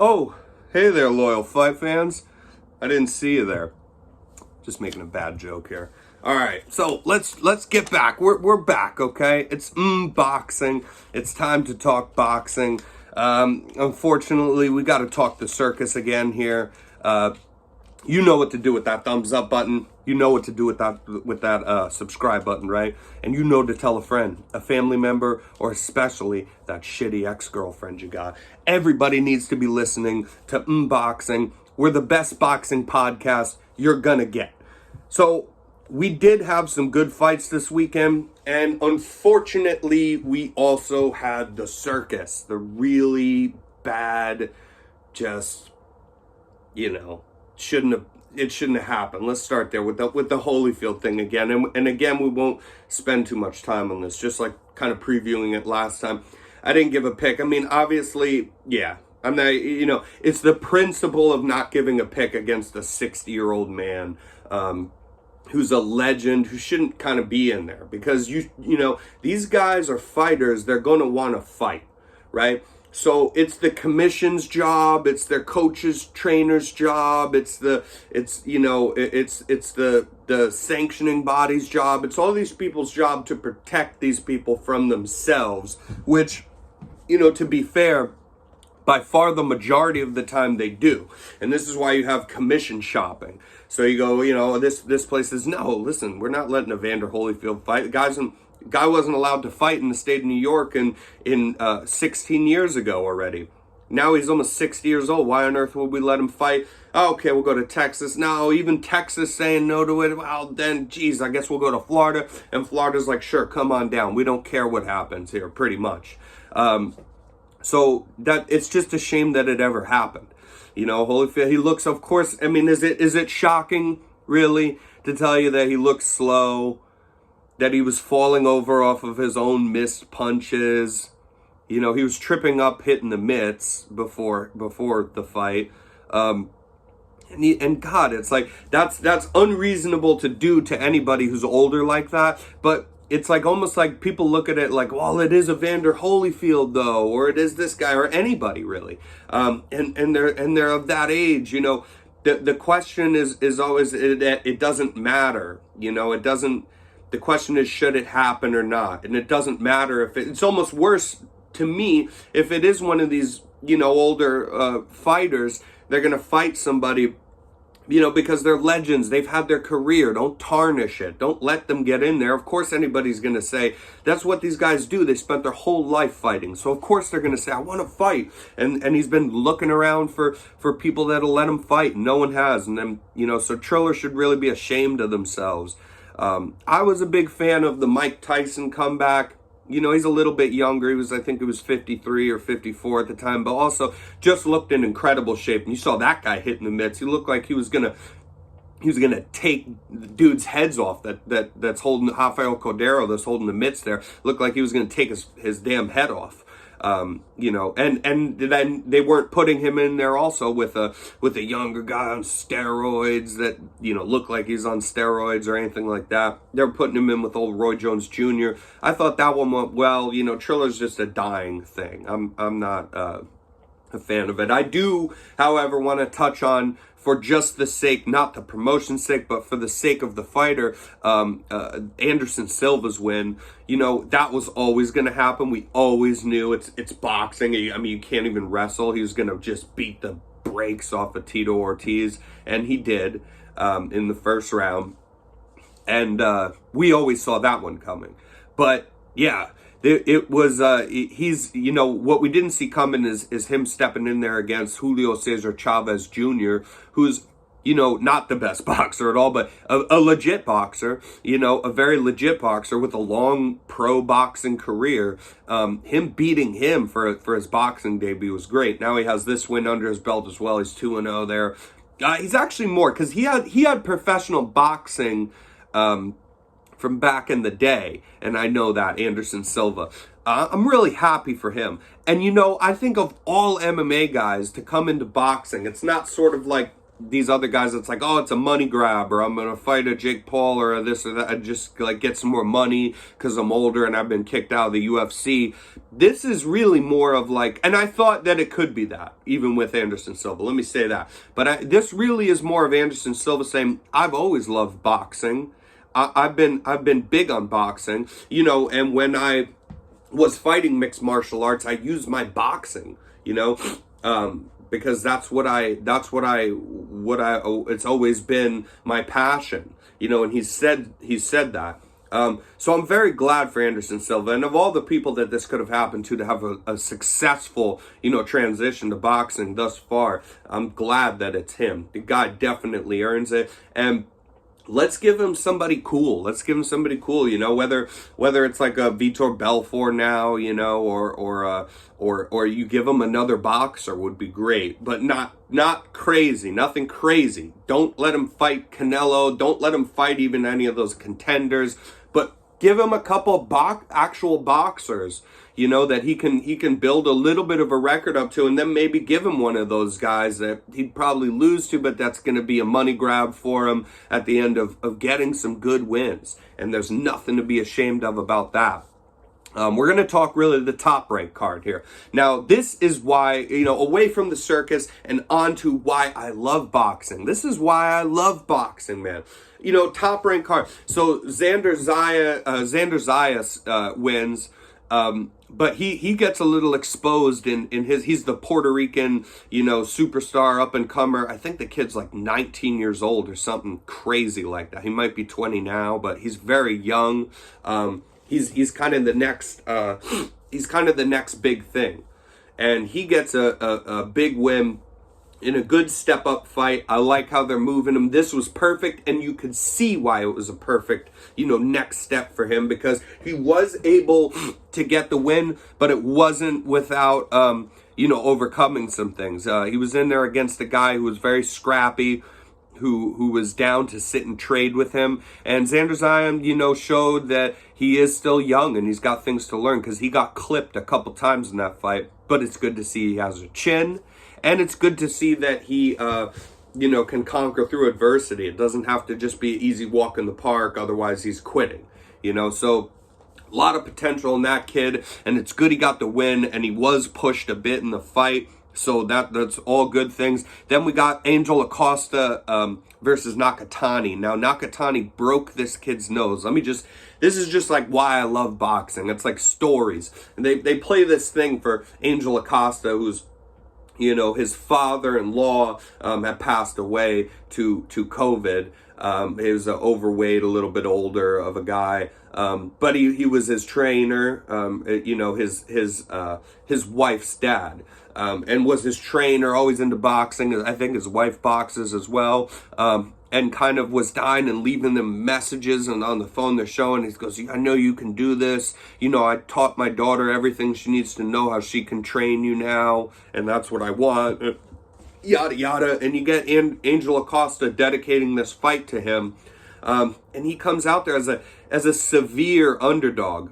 Oh, hey there, loyal fight fans. I didn't see you there. Just making a bad joke here. All right, so let's get back. We're back, okay? It's boxing. It's time to talk boxing. Unfortunately, we got to talk the circus again here. You know what to do with that thumbs up button. You know what to do with that subscribe button, right? And you know to tell a friend, a family member, or especially that shitty ex-girlfriend you got. Everybody needs to be listening to Boxing. We're the best boxing podcast you're gonna get. So we did have some good fights this weekend, and unfortunately, we also had the circus, the really bad, just, it shouldn't have happened. Let's start there with the Holyfield thing again. And again, we won't spend too much time on this, just like kind of previewing it last time. I didn't give a pick. I mean, obviously, yeah, I'm not, it's the principle of not giving a pick against a 60-year-old man, who's a legend, who shouldn't kind of be in there, because these guys are fighters. They're going to want to fight, right? So it's the commission's job, it's their coach's, trainer's job, it's the sanctioning body's job. It's all these people's job to protect these people from themselves, which, to be fair, by far the majority of the time they do. And this is why you have commission shopping. So you go, this place says, no, listen, we're not letting Evander Holyfield fight. The guy wasn't allowed to fight in the state of New York in 16 years ago already. Now he's almost 60 years old. Why on earth would we let him fight? Oh, okay, we'll go to Texas. No, even Texas saying no to it. Well, then, geez, I guess we'll go to Florida. And Florida's like, sure, come on down. We don't care what happens here, pretty much. So that it's just a shame that it ever happened. Holyfield, he looks, of course, I mean, is it shocking, really, to tell you that he looks slow, that he was falling over off of his own missed punches? He was tripping up, hitting the mitts before the fight. And God, it's like, that's unreasonable to do to anybody who's older like that. But it's like, almost like people look at it like, well, it is Evander Holyfield though, or it is this guy, or anybody really. And they're of that age, the question is always, it doesn't matter, it doesn't. The question is, should it happen or not? And it doesn't matter if it's almost worse to me if it is one of these, older fighters. They're going to fight somebody, because they're legends. They've had their career. Don't tarnish it. Don't let them get in there. Of course, anybody's going to say, that's what these guys do. They spent their whole life fighting. So, of course, they're going to say, I want to fight. And he's been looking around for people that'll let him fight. And no one has. And then, so Triller should really be ashamed of themselves. I was a big fan of the Mike Tyson comeback. He's a little bit younger. I think he was 53 or 54 at the time, but also just looked in incredible shape. And you saw that guy hitting the mitts. He looked like he was gonna take dudes' heads off. That's holding Rafael Cordeiro. That's holding the mitts there. Looked like he was gonna take his damn head off. And then they weren't putting him in there also with a younger guy on steroids that, look like he's on steroids or anything like that. They're putting him in with old Roy Jones Jr. I thought that one went well. Triller's just a dying thing. I'm not a fan of it. I do, however, want to touch on, for just the sake, not the promotion's sake, but for the sake of the fighter, Anderson Silva's win. That was always going to happen. We always knew it's boxing. I mean, you can't even wrestle. He was going to just beat the brakes off of Tito Ortiz, and he did in the first round. And we always saw that one coming. But yeah, it was, he's, what we didn't see coming is him stepping in there against Julio Cesar Chavez Jr., who's, not the best boxer at all, but a legit boxer, a very legit boxer with a long pro boxing career. Him beating him for his boxing debut was great. Now he has this win under his belt as well. He's 2-0 there. He's actually more, because he had professional boxing, from back in the day, and I know that, Anderson Silva. I'm really happy for him. And I think of all MMA guys to come into boxing, it's not sort of like these other guys, it's like, oh, it's a money grab, or I'm gonna fight a Jake Paul or this or that, I just like get some more money because I'm older and I've been kicked out of the UFC. This is really more of like, and I thought that it could be that even with Anderson Silva, let me say that, but this really is more of Anderson Silva saying, I've always loved boxing. I've been big on boxing, you know, and when I was fighting mixed martial arts, I used my boxing, you know, because it's always been my passion, you know, and he said that. So I'm very glad for Anderson Silva, and of all the people that this could have happened to have a successful, you know, transition to boxing thus far, I'm glad that it's him. The guy definitely earns it, and let's give him somebody cool. Let's give him somebody cool, you know, whether it's like a Vitor Belfort now, you know, or you give him another boxer would be great, but not crazy, nothing crazy. Don't let him fight Canelo. Don't let him fight even any of those contenders, but give him a couple actual boxers, you know, that he can build a little bit of a record up to, and then maybe give him one of those guys that he'd probably lose to, but that's going to be a money grab for him at the end of getting some good wins. And there's nothing to be ashamed of about that. We're going to talk really the top rank card here. Now, this is why, you know, away from the circus and on to why I love boxing. This is why I love boxing, man. You know, top rank card. So Xander Zayas wins. But he gets a little exposed in he's the Puerto Rican, you know, superstar up and comer. I think the kid's like 19 years old or something crazy like that. He might be 20 now, but he's very young. He's kind of the next big thing. And he gets a big win in a good step-up fight. I like how they're moving him. This was perfect, and you could see why it was a perfect, you know, next step for him, because he was able to get the win, but it wasn't without, you know, overcoming some things. He was in there against a guy who was very scrappy, who was down to sit and trade with him. And Xander Zayas, you know, showed that he is still young and he's got things to learn, because he got clipped a couple times in that fight. But it's good to see he has a chin. And it's good to see that he, you know, can conquer through adversity. It doesn't have to just be an easy walk in the park. Otherwise, he's quitting, you know. So a lot of potential in that kid. And it's good he got the win. And he was pushed a bit in the fight. So that's all good things. Then we got Angel Acosta versus Nakatani. Now, Nakatani broke this kid's nose. This is just like why I love boxing. It's like stories. And they play this thing for Angel Acosta, who's, you know, his father-in-law had passed away to COVID. He was overweight, a little bit older of a guy, but he was his trainer. You know, his wife's dad, and was his trainer. Always into boxing. I think his wife boxes as well. And kind of was dying and leaving them messages, and on the phone they're showing, he goes, I know you can do this. You know, I taught my daughter everything she needs to know, how she can train you now, and that's what I want, yada, yada. And you get Angel Acosta dedicating this fight to him, and he comes out there as a severe underdog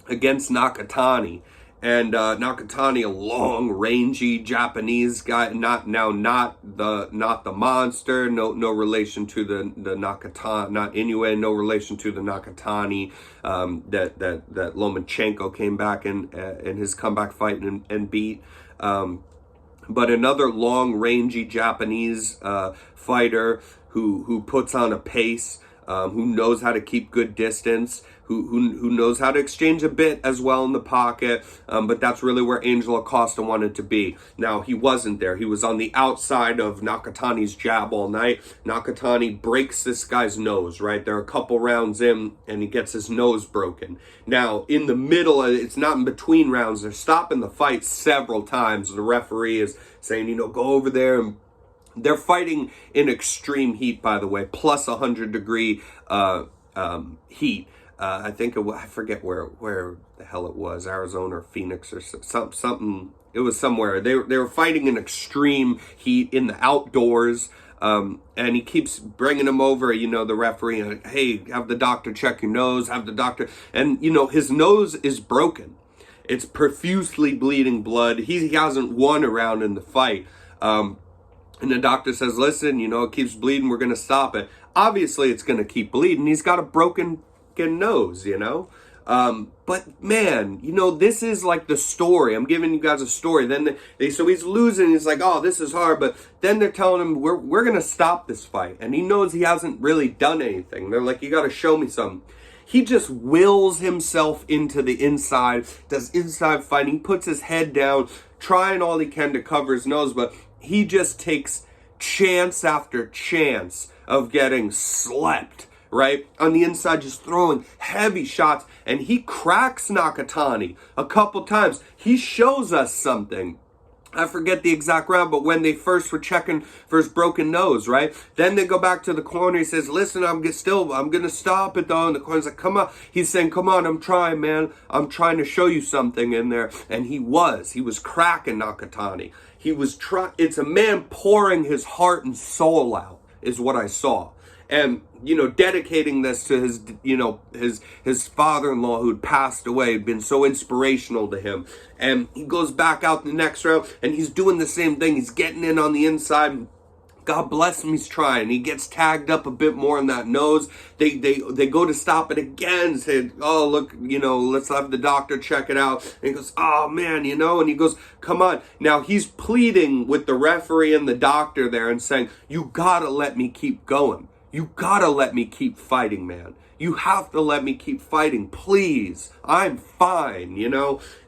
against Nakatani. And Nakatani, a long, rangy Japanese guy, not the monster, no relation to the Nakatani, not Inoue, no relation to the Nakatani that Lomachenko came back in his comeback fight and beat. But another long, rangy Japanese fighter who puts on a pace, who knows how to keep good distance, who knows how to exchange a bit as well in the pocket, but that's really where Angel Acosta wanted to be. Now, he wasn't there. He was on the outside of Nakatani's jab all night. Nakatani breaks this guy's nose, right? They're a couple rounds in, and he gets his nose broken. Now, in the middle, it's not in between rounds. They're stopping the fight several times. The referee is saying, you know, go over there, and they're fighting in extreme heat, by the way, plus 100-degree heat. I think I forget where the hell it was, Arizona or Phoenix or something. It was somewhere. They were fighting in extreme heat in the outdoors. And he keeps bringing him over, you know, the referee, and, hey, have the doctor check your nose, have the doctor. And, you know, his nose is broken. It's profusely bleeding blood. He hasn't won a round in the fight. And the doctor says, listen, it keeps bleeding. We're going to stop it. Obviously, it's going to keep bleeding. He's got a broken nose. But man, this is like the story. I'm giving you guys a story. Then so he's losing. He's like, oh, this is hard. But then they're telling him, we're going to stop this fight. And he knows he hasn't really done anything. They're like, you got to show me something. He just wills himself into the inside, does inside fighting, puts his head down, trying all he can to cover his nose, but he just takes chance after chance of getting slept, right? On the inside, just throwing heavy shots, and he cracks Nakatani a couple times. He shows us something. I forget the exact round, but when they first were checking for his broken nose, right? Then they go back to the corner. He says, listen, I'm going to stop it though. And the corner's like, come on. He's saying, come on, I'm trying, man. I'm trying to show you something in there. And he was cracking Nakatani. It's a man pouring his heart and soul out is what I saw. And, dedicating this to his father-in-law who'd passed away, had been so inspirational to him. And he goes back out the next round and he's doing the same thing. He's getting in on the inside. God bless him, he's trying. He gets tagged up a bit more in that nose. They go to stop it again, say, oh, look, let's have the doctor check it out. And he goes, oh, man, and he goes, come on. Now, he's pleading with the referee and the doctor there and saying, you gotta let me keep going. You gotta let me keep fighting, man. You have to let me keep fighting, please. I'm fine,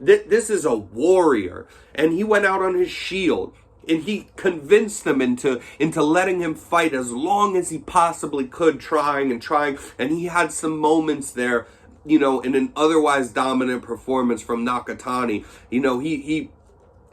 This is a warrior. And he went out on his shield. And he convinced them into letting him fight as long as he possibly could, trying. And he had some moments there, in an otherwise dominant performance from Nakatani.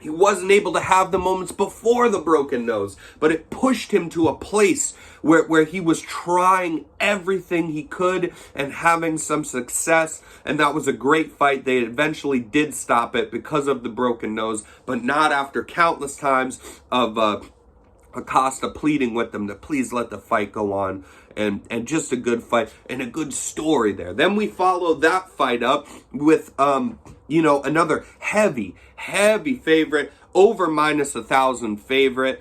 He wasn't able to have the moments before the broken nose, but it pushed him to a place where he was trying everything he could and having some success. And that was a great fight. They eventually did stop it because of the broken nose, but not after countless times of Acosta pleading with them to please let the fight go on. And just a good fight and a good story there. Then we follow that fight up with, another heavy favorite, over -1,000 favorite,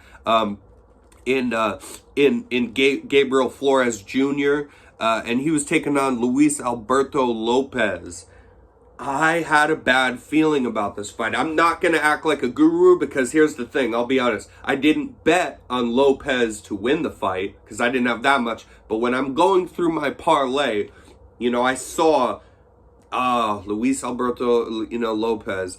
in Gabriel Flores Jr. And he was taking on Luis Alberto Lopez. I had a bad feeling about this fight. I'm not going to act like a guru because here's the thing. I'll be honest. I didn't bet on Lopez to win the fight because I didn't have that much. But when I'm going through my parlay, I saw Luis Alberto, Lopez.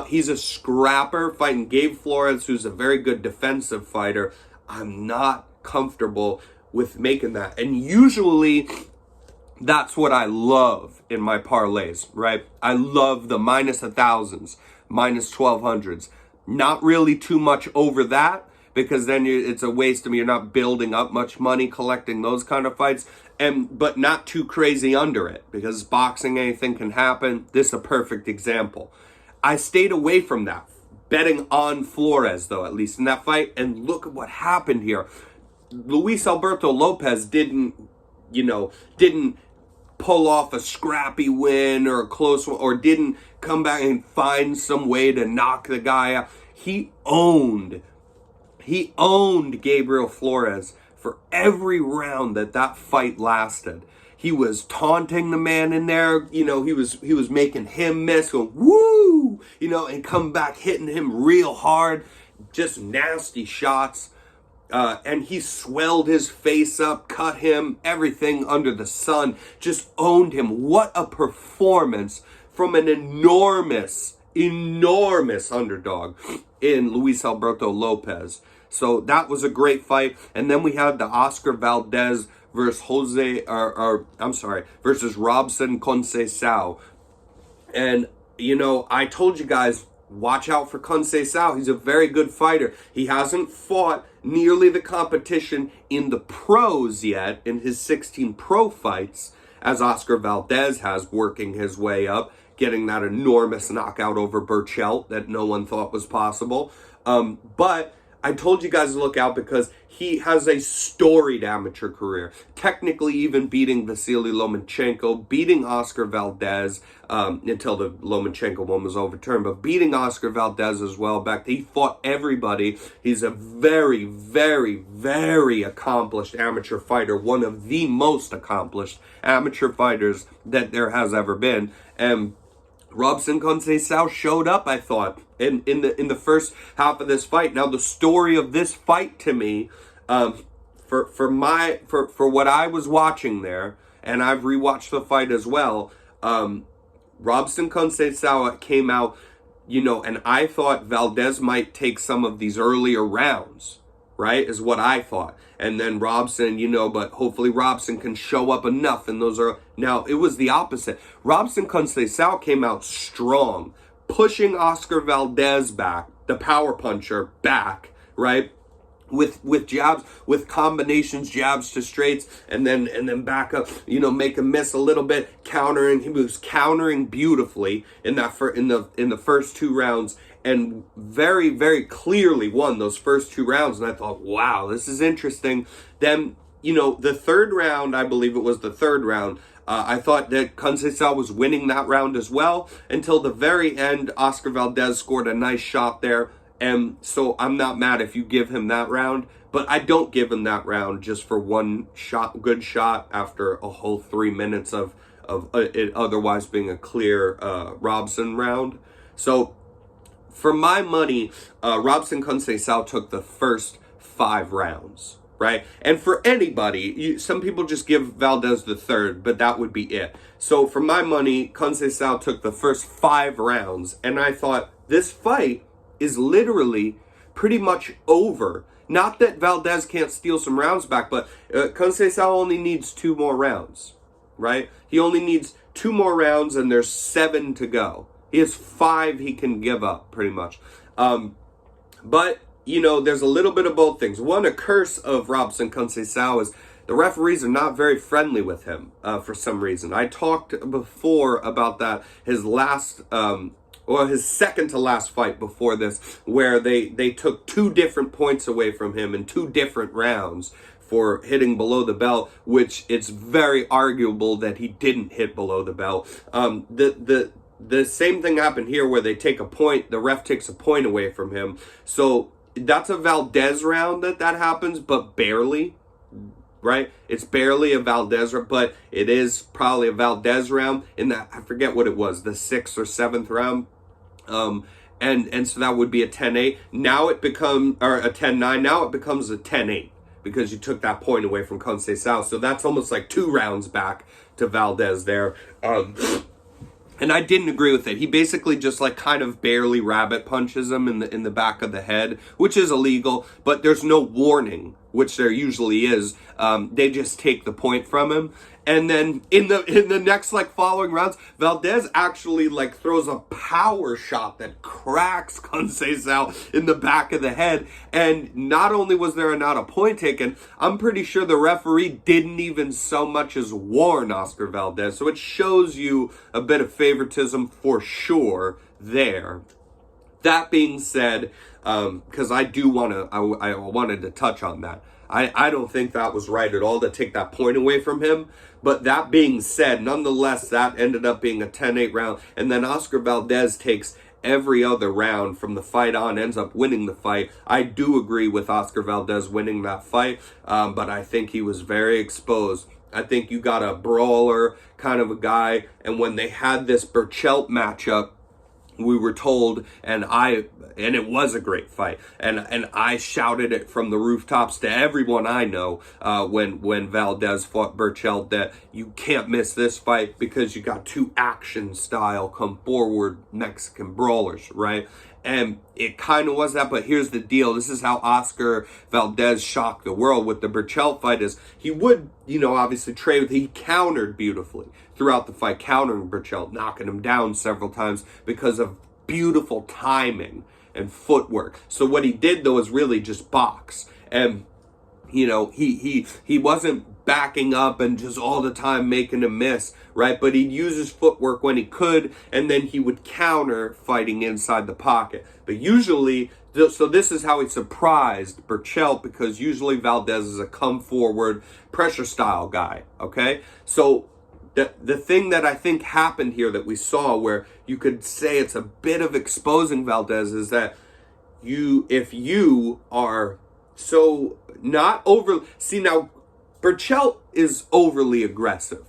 He's a scrapper fighting Gabe Flores, who's a very good defensive fighter. I'm not comfortable with making that. And usually that's what I love in my parlays, right? I love the -1,000s, -1,200s. Not really too much over that because then it's a waste of me. You're not building up much money collecting those kind of fights. But not too crazy under it because boxing, anything can happen. This is a perfect example. I stayed away from that, betting on Flores though, at least in that fight. And look at what happened here. Luis Alberto Lopez didn't pull off a scrappy win or a close one, or didn't come back and find some way to knock the guy out. He owned Gabriel Flores for every round that fight lasted. He was taunting the man in there, he was making him miss, going, woo, and come back hitting him real hard, just nasty shots. And he swelled his face up, cut him, everything under the sun, just owned him. What a performance from an enormous underdog in Luis Alberto Lopez. So that was a great fight. And then we had the Oscar Valdez versus versus Robson Conceição. And, I told you guys, watch out for Conceição. He's a very good fighter. He hasn't fought nearly the competition in the pros yet in his 16 pro fights as Oscar Valdez has, working his way up, getting that enormous knockout over Burchelt that no one thought was possible. But I told you guys to look out because he has a storied amateur career, technically even beating Vasily Lomachenko, beating Oscar Valdez until the Lomachenko one was overturned, but beating Oscar Valdez as well. Back he fought everybody. He's a very, very, very accomplished amateur fighter, one of the most accomplished amateur fighters that there has ever been. And Robson Conceição showed up, I thought, in the first half of this fight. Now, the story of this fight to me, for what I was watching there, and I've rewatched the fight as well, Robson Conceição came out, and I thought Valdez might take some of these earlier rounds, right, is what I thought. And then Robson, but hopefully Robson can show up enough. And now it was the opposite. Robson Conceição came out strong, pushing Oscar Valdez back, the power puncher back, right? With jabs, with combinations, jabs to straights, and then back up, make him miss a little bit, countering. He was countering beautifully in the first 2 rounds, and very, very clearly won those first 2 rounds. And I thought, wow, this is interesting. Then, the third round, I believe it was the third round, I thought that Conceição was winning that round as well, until the very end. Oscar Valdez scored a nice shot there. And so I'm not mad if you give him that round, but I don't give him that round just for one good shot after a whole 3 minutes of it otherwise being a clear Robson round. So for my money, Robson Conceição took the first 5 rounds, right? And for anybody, some people just give Valdez the third, but that would be it. So for my money, Conceição took the first 5 rounds, and I thought, this fight is literally pretty much over. Not that Valdez can't steal some rounds back, but Conceição only needs 2 more rounds, right? He only needs 2 more rounds, and there's 7 to go. He has 5 he can give up, pretty much. But, there's a little bit of both things. One, a curse of Robson Conceição is the referees are not very friendly with him for some reason. I talked before about that, his second to last fight before this, where they took 2 different points away from him in 2 different rounds for hitting below the belt, which it's very arguable that he didn't hit below the belt. The same thing happened here where they take a point, the ref takes a point away from him. So that's a Valdez round that happens, but barely, right? It's barely a Valdez round, but it is probably a Valdez round in that, I forget what it was, the 6th or 7th round. And so that would be a 10-8. Now it becomes, or a 10-9. Now it becomes a 10-8 because you took that point away from Conceição. So that's almost like 2 rounds back to Valdez there. And I didn't agree with it. He basically just kind of barely rabbit punches him in the back of the head, which is illegal, but there's no warning, which there usually is. They just take the point from him. And then in the next following rounds, Valdez actually throws a power shot that cracks Conceição in the back of the head. And not only was there not a point taken, I'm pretty sure the referee didn't even so much as warn Oscar Valdez. So it shows you a bit of favoritism for sure there. That being said, because I wanted to touch on that. I don't think that was right at all to take that point away from him. But that being said, nonetheless, that ended up being a 10-8 round. And then Oscar Valdez takes every other round from the fight on, ends up winning the fight. I do agree with Oscar Valdez winning that fight, but I think he was very exposed. I think you got a brawler kind of a guy. And when they had this Berchelt matchup, we were told, and it was a great fight, and I shouted it from the rooftops to everyone I know when Valdez fought Berchelt, that you can't miss this fight because you got 2 action style come forward Mexican brawlers, right? And it kind of was that, but here's the deal. This is how Oscar Valdez shocked the world with the Berchelt fight. Is he would, obviously trade with, he countered beautifully throughout the fight, countering Berchelt, knocking him down several times because of beautiful timing and footwork. So what he did though is really just box. And he wasn't backing up and just all the time making a miss, right? But he'd use his footwork when he could, and then he would counter fighting inside the pocket. But usually, so this is how he surprised Berchelt, because usually Valdez is a come forward pressure style guy, okay? So the thing that I think happened here that we saw, where you could say it's a bit of exposing Valdez, is that if you are so not over, see now, Berchelt is overly aggressive,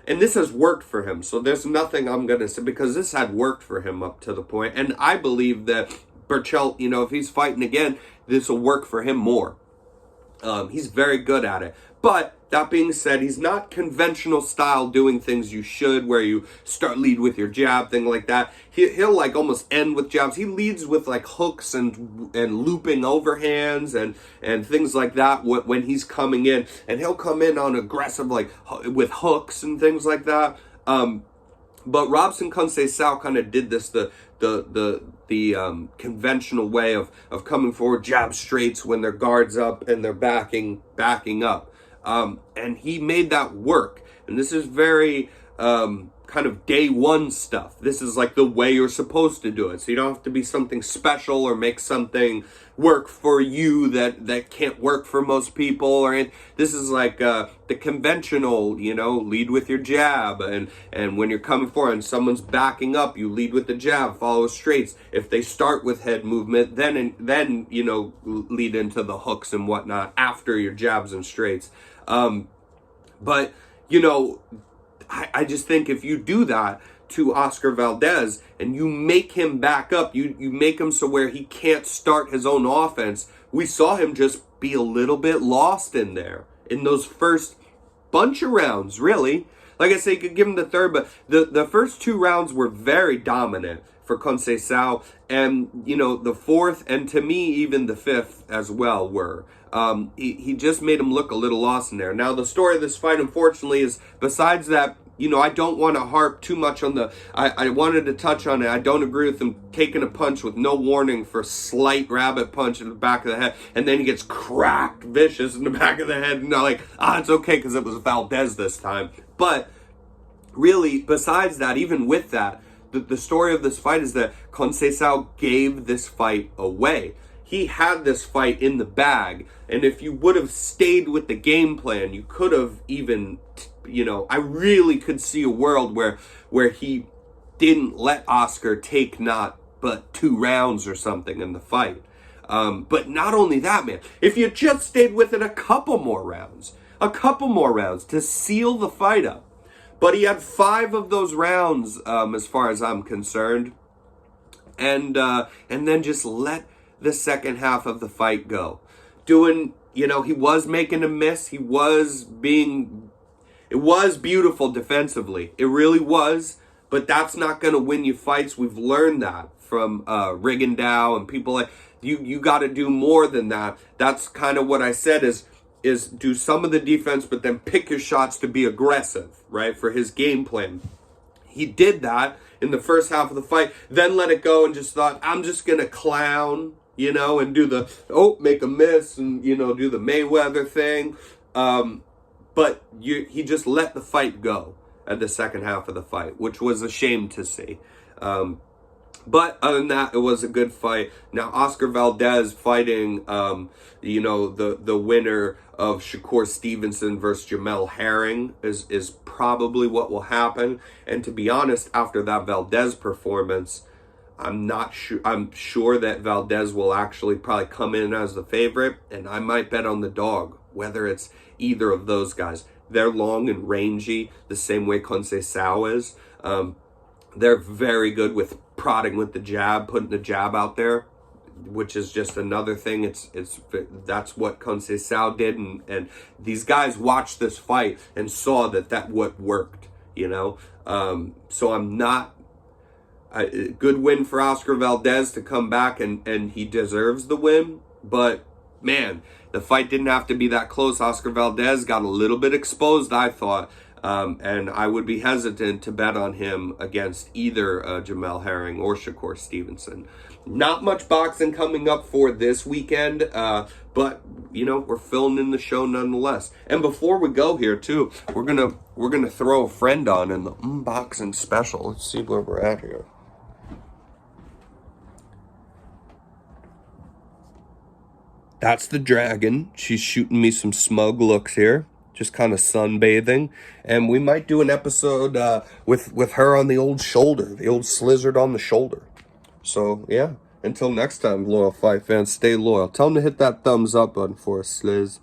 and this has worked for him. So there's nothing I'm going to say, because this had worked for him up to the point. And I believe that Berchelt, if he's fighting again, this will work for him more. He's very good at it. But that being said, he's not conventional style doing things you should, where you lead with your jab, thing like that. He'll like almost end with jabs. He leads with like hooks and looping overhands and things like that when he's coming in. And he'll come in on aggressive, like with hooks and things like that. But Robson Conceição kind of did this the conventional way of coming forward, jab straights when their guard's up and they're backing up. And he made that work. And this is very kind of day one stuff. This is like the way you're supposed to do it. So you don't have to be something special or make something work for you that can't work for most people. This is like the conventional, lead with your jab. And when you're coming forward and someone's backing up, you lead with the jab, follow straights. If they start with head movement, then lead into the hooks and whatnot after your jabs and straights. But I just think if you do that to Oscar Valdez and you make him back up, you make him so where he can't start his own offense. We saw him just be a little bit lost in there in those first bunch of rounds, really. Like I say, you could give him the third, but the first 2 rounds were very dominant for Conceição. And, the fourth, and to me, even the fifth as well were. He just made him look a little lost in there. Now, the story of this fight, unfortunately, is besides that, I don't want to harp too much on I wanted to touch on it. I don't agree with him taking a punch with no warning for slight rabbit punch in the back of the head, and then he gets cracked vicious in the back of the head, and they're like, it's okay because it was Valdez this time. But really, besides that, even with that, the story of this fight is that Conceição gave this fight away. He had this fight in the bag, and if you would have stayed with the game plan, you could have even, I really could see a world where he didn't let Oscar take not but 2 rounds or something in the fight. But not only that, man, if you just stayed with it a couple more rounds to seal the fight up. But he had 5 of those rounds, as far as I'm concerned, and then just let the second half of the fight go. He was making a miss. It was beautiful defensively. It really was, but that's not going to win you fights. We've learned that from Rigondeaux and people like you got to do more than that. That's kind of what I said is do some of the defense, but then pick your shots to be aggressive, right? For his game plan. He did that in the first half of the fight, then let it go and just thought, I'm just going to clown, and do make a miss and, do the Mayweather thing. But he just let the fight go at the second half of the fight, which was a shame to see. But other than that, it was a good fight. Now, Oscar Valdez fighting, the winner of Shakur Stevenson versus Jamel Herring is probably what will happen. And to be honest, after that Valdez performance, I'm not sure. I'm sure that Valdez will actually probably come in as the favorite, and I might bet on the dog, whether it's either of those guys. They're long and rangy, the same way Conceição is. They're very good with prodding with the jab, putting the jab out there, which is just another thing. That's what Conceição did, and these guys watched this fight and saw that what worked, So I'm not. A good win for Oscar Valdez to come back, and he deserves the win. But, man, the fight didn't have to be that close. Oscar Valdez got a little bit exposed, I thought. And I would be hesitant to bet on him against either Jamel Herring or Shakur Stevenson. Not much boxing coming up for this weekend, but you know, we're filling in the show nonetheless. And before we go here too, we're gonna throw a friend on in the unboxing special. Let's see where we're at here. That's the dragon. She's shooting me some smug looks here, just kind of sunbathing. And we might do an episode with her on the old shoulder, the old slizzard on the shoulder. So, yeah. Until next time, loyal fight fans, stay loyal. Tell them to hit that thumbs up button for us, Sliz.